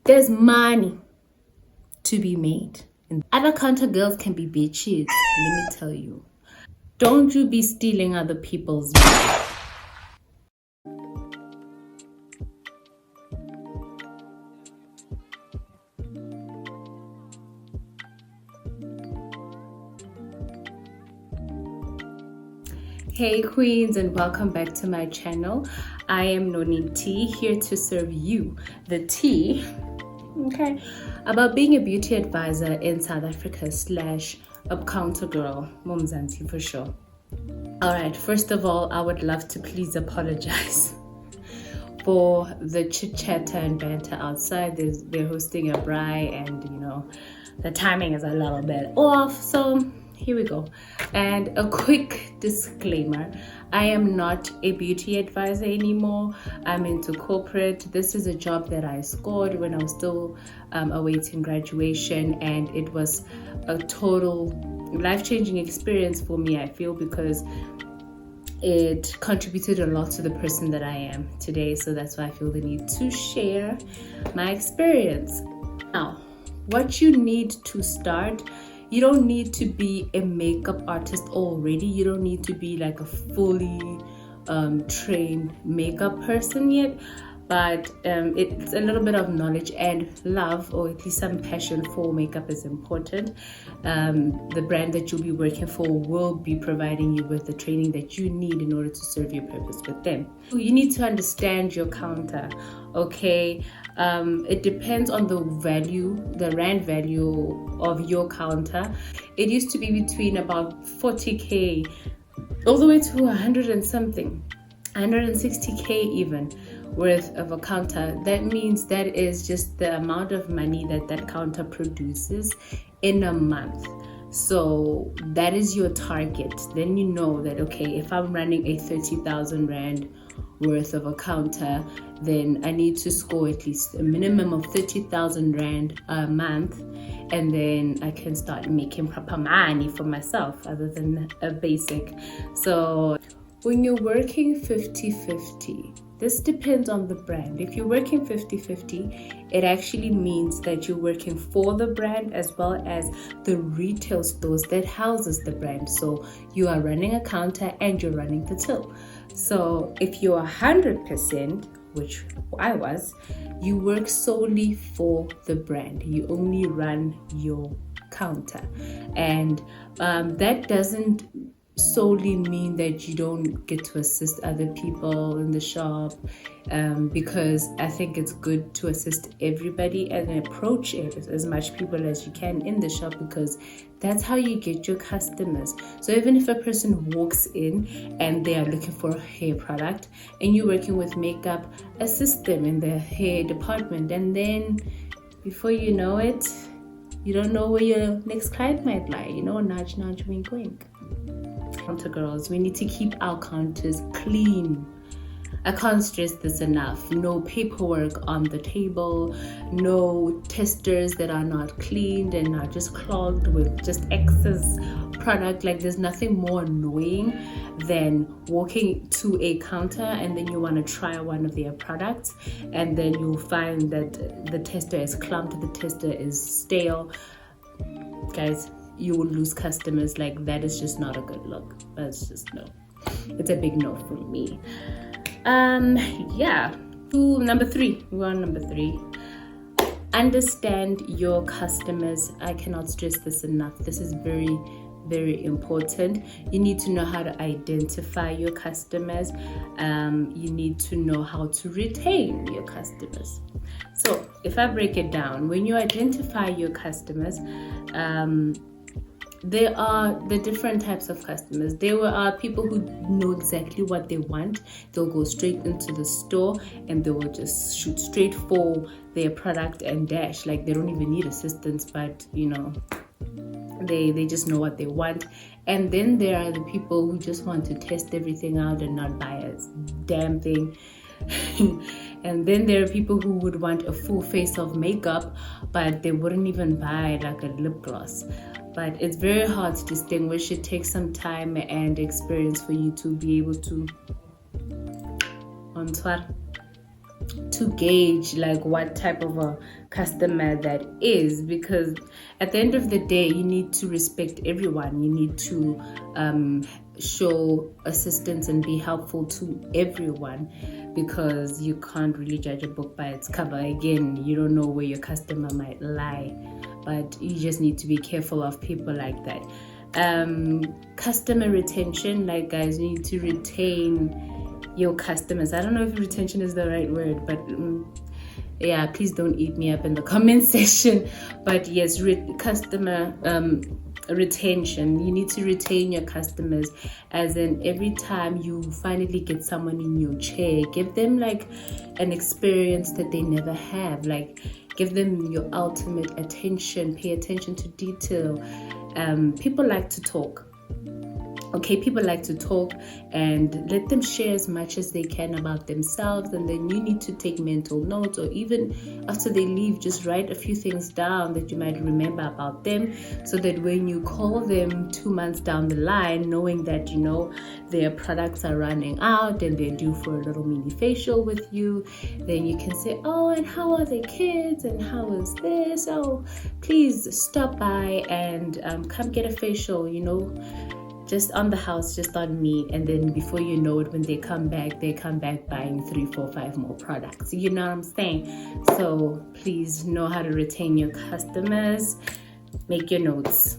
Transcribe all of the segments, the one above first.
There's money to be made. And other counter girls can be bitches. Let me tell you. Don't you be stealing other people's money. Hey queens, and welcome back to my channel. I am Noni T, here to serve you the tea, okay, about being a beauty advisor in South Africa / up counter girl, Mumzansi for sure. All right, first of all, I would love to please apologize for the chit chatter and banter outside. They're hosting a braai, and the timing is a little bit off, so here we go. And a quick disclaimer, I am not a beauty advisor anymore. I'm into corporate. This is a job that I scored when I was still awaiting graduation, and it was a total life-changing experience for me, I feel, because it contributed a lot to the person that I am today. So that's why I feel the need to share my experience. Now, what you need to start, you don't need to be a makeup artist already. You don't need to be like a fully trained makeup person yet, but it's a little bit of knowledge and love, or at least some passion for makeup is important. The brand that you'll be working for will be providing you with the training that you need in order to serve your purpose with them. You need to understand your counter, okay? It depends on the rand value of your counter. It used to be between about 40k all the way to 100 and something, 160k even, worth of a counter. That means that is just the amount of money that counter produces in a month. So that is your target. Then you know that, okay, if I'm running a 30,000 rand worth of a counter, then I need to score at least a minimum of 30,000 rand a month, and then I can start making proper money for myself other than a basic. So when you're working 50-50, this depends on the brand. If you're working 50-50, it actually means that you're working for the brand as well as the retail stores that houses the brand. So you are running a counter and you're running the till. So if you're 100%, which I was, you work solely for the brand. You only run your counter. And that doesn't solely mean that you don't get to assist other people in the shop, because I think it's good to assist everybody and approach as much people as you can in the shop, because that's how you get your customers. So even if a person walks in and they are looking for a hair product and you're working with makeup, assist them in the hair department, and then before you know it, you don't know where your next client might lie. Nudge, nudge, wink, wink. Counter girls, we need to keep our counters clean. I can't stress this enough. No paperwork on the table, no testers that are not cleaned and are just clogged with just excess product. Like, there's nothing more annoying than walking to a counter and then you want to try one of their products, and then you'll find that the tester is clumped, the tester is stale. Guys, you will lose customers. Like, that is just not a good look. That's just no. It's a big no from me. Yeah. Number 3. We're on number 3. Understand your customers. I cannot stress this enough. This is very, very important. You need to know how to identify your customers. You need to know how to retain your customers. So if I break it down, when you identify your customers, there are the different types of customers. There are people who know exactly what they want. They'll go straight into the store and they will just shoot straight for their product and dash. Like, they don't even need assistance, but they just know what they want. And then there are the people who just want to test everything out and not buy a damn thing. And then there are people who would want a full face of makeup, but they wouldn't even buy like a lip gloss. But it's very hard to distinguish. It takes some time and experience for you to be able to to gauge like what type of a customer that is, because at the end of the day you need to respect everyone. You need to show assistance and be helpful to everyone, because you can't really judge a book by its cover. Again, you don't know where your customer might lie, but you just need to be careful of people like that. Customer retention, like guys, you need to retain your customers. I don't know if retention is the right word, but yeah, please don't eat me up in the comment section. But yes, customer retention. You need to retain your customers, as in every time you finally get someone in your chair, give them like an experience that they never have. Like, give them your ultimate attention. Pay attention to detail. People like to talk. Okay, people like to talk, and let them share as much as they can about themselves, and then you need to take mental notes, or even after they leave, just write a few things down that you might remember about them, so that when you call them 2 months down the line, knowing that their products are running out and they're due for a little mini facial with you, then you can say, oh, and how are the kids, and how is this? Oh, please stop by and come get a facial, just on the house, just on me. And then before you know it, when they come back buying 3, 4, 5 more products. You know what I'm saying? So please know how to retain your customers. Make your notes.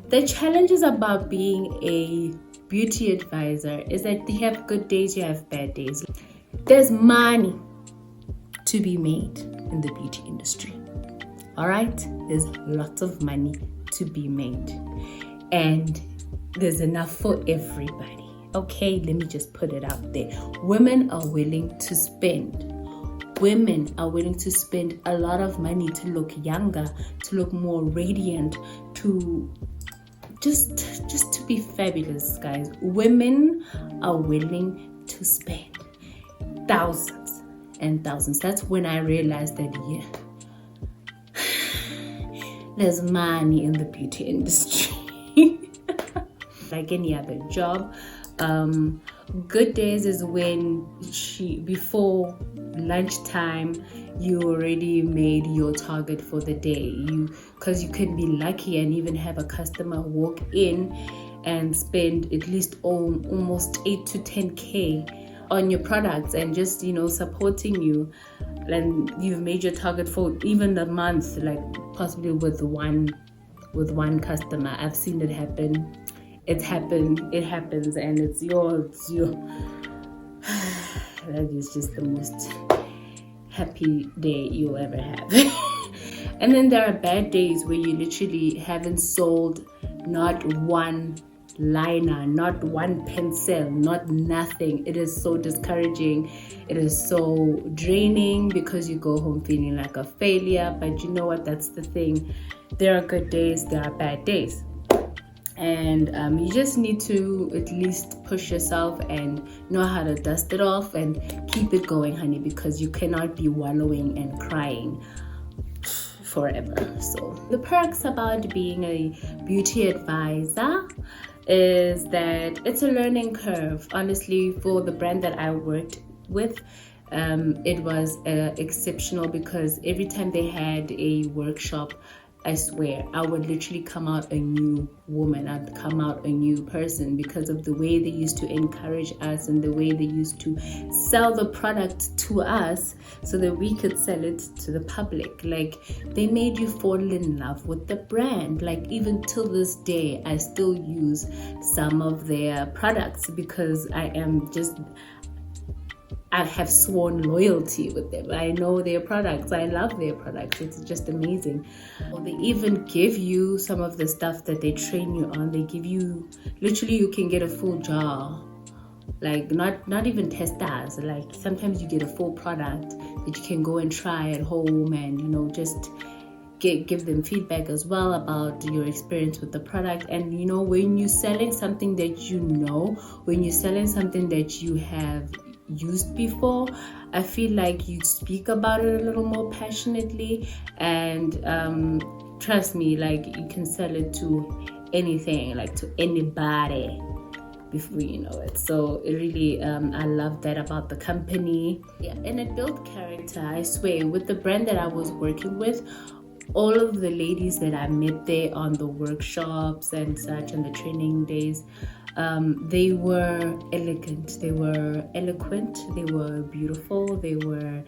The challenges about being a beauty advisor is that you have good days, you have bad days. There's money to be made in the beauty industry. All right? There's lots of money to be made. And there's enough for everybody. Okay, let me just put it out there. Women are willing to spend. Women are willing to spend a lot of money to look younger, to look more radiant, to just to be fabulous, guys. Women are willing to spend thousands and thousands. That's when I realized that, there's money in the beauty industry. Like any other job, good days is when before lunchtime you already made your target for the day. Because you can be lucky and even have a customer walk in and spend at least almost 8 to 10K on your products and just supporting you, and you've made your target for even the month, like possibly with one customer. I've seen it happen. It happens, and it's yours. That is just the most happy day you'll ever have. And then there are bad days where you literally haven't sold not one liner, not one pencil, not nothing. It is so discouraging. It is so draining, because you go home feeling like a failure. But you know what? That's the thing. There are good days, there are bad days. And you just need to at least push yourself and know how to dust it off and keep it going, honey, because you cannot be wallowing and crying forever. So the perks about being a beauty advisor is that it's a learning curve. Honestly, for the brand that I worked with, it was exceptional, because every time they had a workshop, I swear, I would literally come out a new woman. I'd come out a new person, because of the way they used to encourage us and the way they used to sell the product to us so that we could sell it to the public. Like, they made you fall in love with the brand. Like, even till this day, I still use some of their products, because I have sworn loyalty with them. I know their products. I love their products. It's just amazing. They even give you some of the stuff that they train you on. They give you, literally, you can get a full jar. Like, not even testers. Like, sometimes you get a full product that you can go and try at home, and just give them feedback as well about your experience with the product. And when you're selling something that when you're selling something that you have used before, I feel like you speak about it a little more passionately, and trust me, like, you can sell it to anything, like to anybody, before you know it. So it really, I love that about the company. Yeah, and it built character. I swear, with the brand that I was working with, all of the ladies that I met there on the workshops and such and the training days, they were elegant, they were eloquent, they were beautiful, they were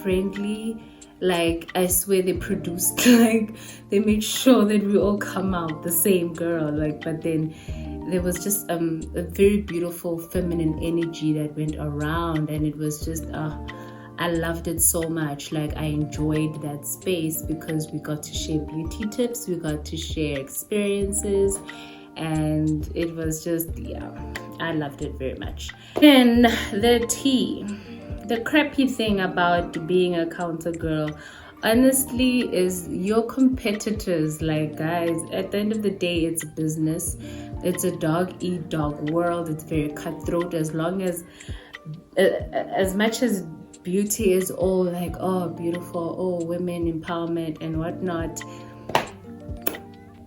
friendly. Like, I swear they produced, like, they made sure that we all come out the same girl. Like, but then there was just a very beautiful feminine energy that went around, and it was just I loved it so much. Like, I enjoyed that space because we got to share beauty tips, we got to share experiences, and it was just, yeah, I loved it very much. And the tea. The crappy thing about being a counter girl, honestly, is your competitors. Like, guys, at the end of the day, it's business. It's a dog eat dog world. It's very cutthroat. As much as beauty is all like, oh, beautiful, oh, women empowerment and whatnot,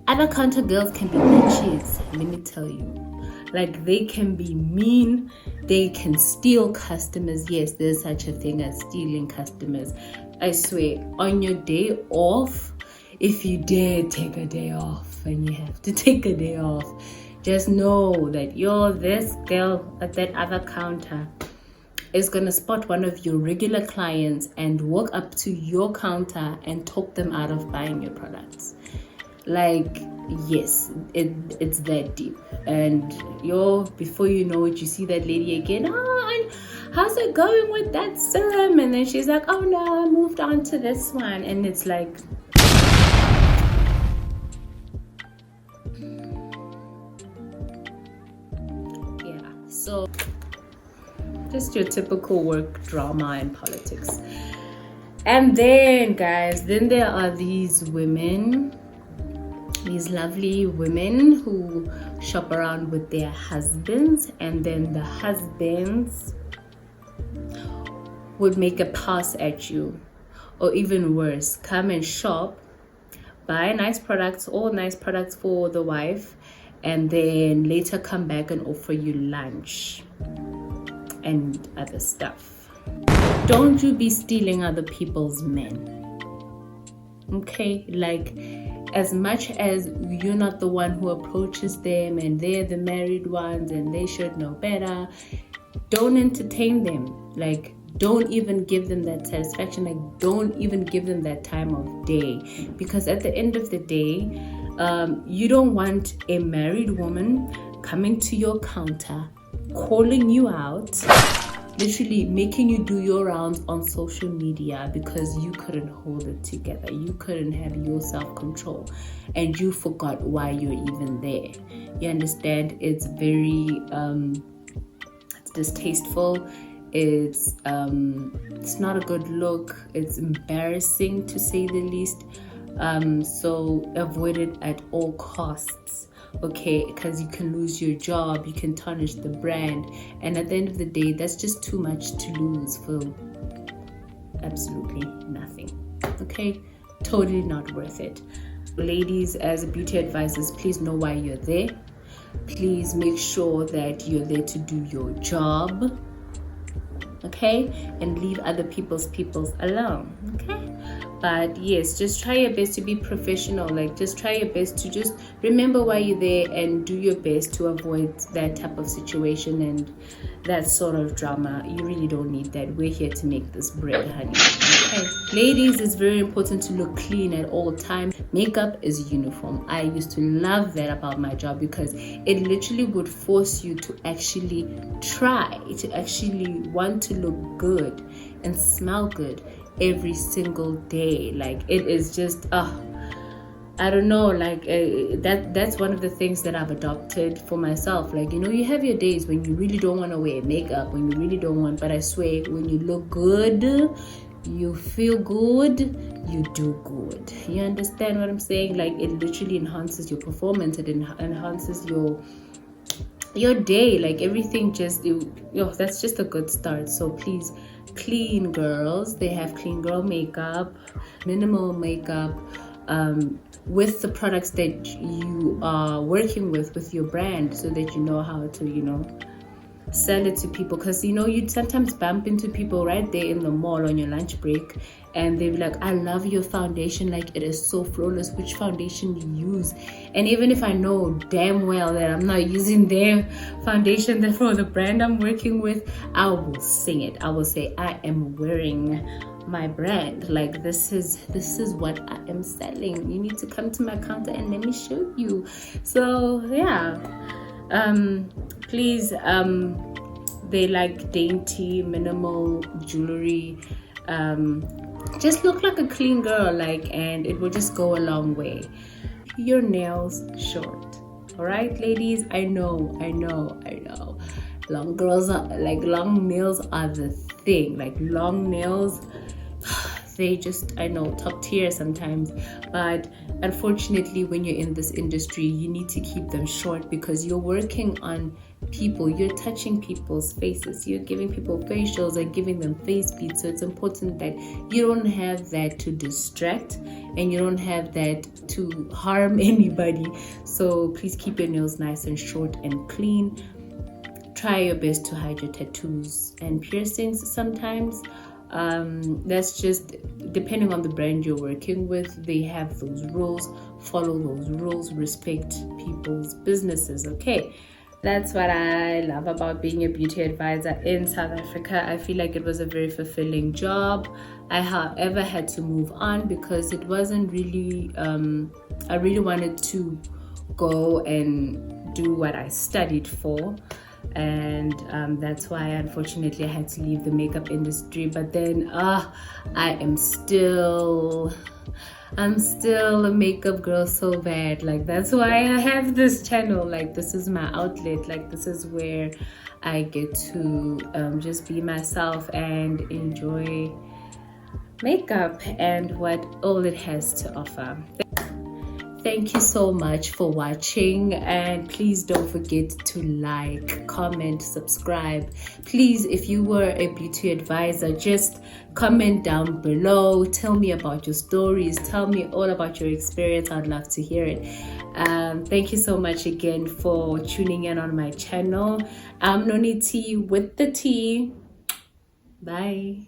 other counter girls can be bitches, let me tell you. Like, they can be mean, they can steal customers. Yes, there's such a thing as stealing customers. I swear, on your day off, if you dare take a day off, and you have to take a day off, just know that this girl at that other counter is gonna spot one of your regular clients and walk up to your counter and talk them out of buying your products. Like, yes, it's that deep. And before you know it, you see that lady again. Oh, and how's it going with that serum? And then she's like, oh no, I moved on to this one. And it's like, yeah. So just your typical work drama and politics. And then, guys, there are these women, these lovely women who shop around with their husbands, and then the husbands would make a pass at you, or even worse, come and shop, buy nice products, all nice products for the wife, and then later come back and offer you lunch and other stuff. Don't you be stealing other people's men. Okay, like, as much as you're not the one who approaches them and they're the married ones and they should know better, don't entertain them. Like, don't even give them that satisfaction. Like, don't even give them that time of day, because at the end of the day, you don't want a married woman coming to your counter, calling you out, literally making you do your rounds on social media because you couldn't hold it together. You couldn't have your self-control, and you forgot why you're even there. You understand? It's very it's distasteful. It's not a good look. It's embarrassing, to say the least. So avoid it at all costs. Okay, because you can lose your job, you can tarnish the brand, and at the end of the day, that's just too much to lose for absolutely nothing. Okay, totally not worth it. Ladies, as beauty advisors, please know why you're there. Please make sure that you're there to do your job, okay, and leave other people's alone. Okay, but yes, just try your best to be professional. Like, just try your best to just remember why you're there and do your best to avoid that type of situation and that sort of drama. You really don't need that. We're here to make this bread, honey. Okay, ladies, it's very important to look clean at all times. Makeup is uniform. I used to love that about my job because it literally would force you to actually try to actually want to look good and smell good every single day. Like, it is just I don't know, like that's one of the things that I've adopted for myself. Like, you know, you have your days when you really don't want to wear makeup, when you really don't want, but I swear, when you look good, you feel good, you do good. You understand what I'm saying? Like, it literally enhances your performance, it enhances your day, like everything. Just that's just a good start. So please, clean girls, they have clean girl makeup, minimal makeup, with the products that you are working with your brand, so that you know how to sell it to people. Because you'd sometimes bump into people right there in the mall on your lunch break, and they'd be like, I love your foundation, like it is so flawless, which foundation you use? And even if I know damn well that I'm not using their foundation that for the brand I'm working with, I will sing it. I will say, I am wearing my brand, like this is what I am selling. You need to come to my counter and let me show you. So yeah, please, they like dainty minimal jewelry, just look like a clean girl, and it will just go a long way. Your nails short, all right, ladies? I know long girls are long nails are the thing. Long nails, they just, I know, top tier sometimes, but unfortunately when you're in this industry you need to keep them short, because you're working on people, you're touching people's faces, you're giving people facials and giving them face beads. So it's important that you don't have that to distract, and you don't have that to harm anybody. So please keep your nails nice and short and clean. Try your best to hide your tattoos and piercings sometimes. That's just depending on the brand you're working with. They have those rules. Follow those rules. Respect people's businesses. Okay, that's what I love about being a beauty advisor in South Africa. I feel like it was a very fulfilling job. I, however, had to move on because it wasn't really, I really wanted to go and do what I studied for. And that's why unfortunately I had to leave the makeup industry. But then I'm still a makeup girl so bad. That's why I have this channel. This is my outlet. This is where I get to just be myself and enjoy makeup and what all it has to offer. Thank you so much for watching, and please don't forget to like, comment, subscribe. Please, if you were a beauty advisor, just comment down below. Tell me about your stories. Tell me all about your experience. I'd love to hear it. Thank you so much again for tuning in on my channel. I'm Noni T with the T. Bye.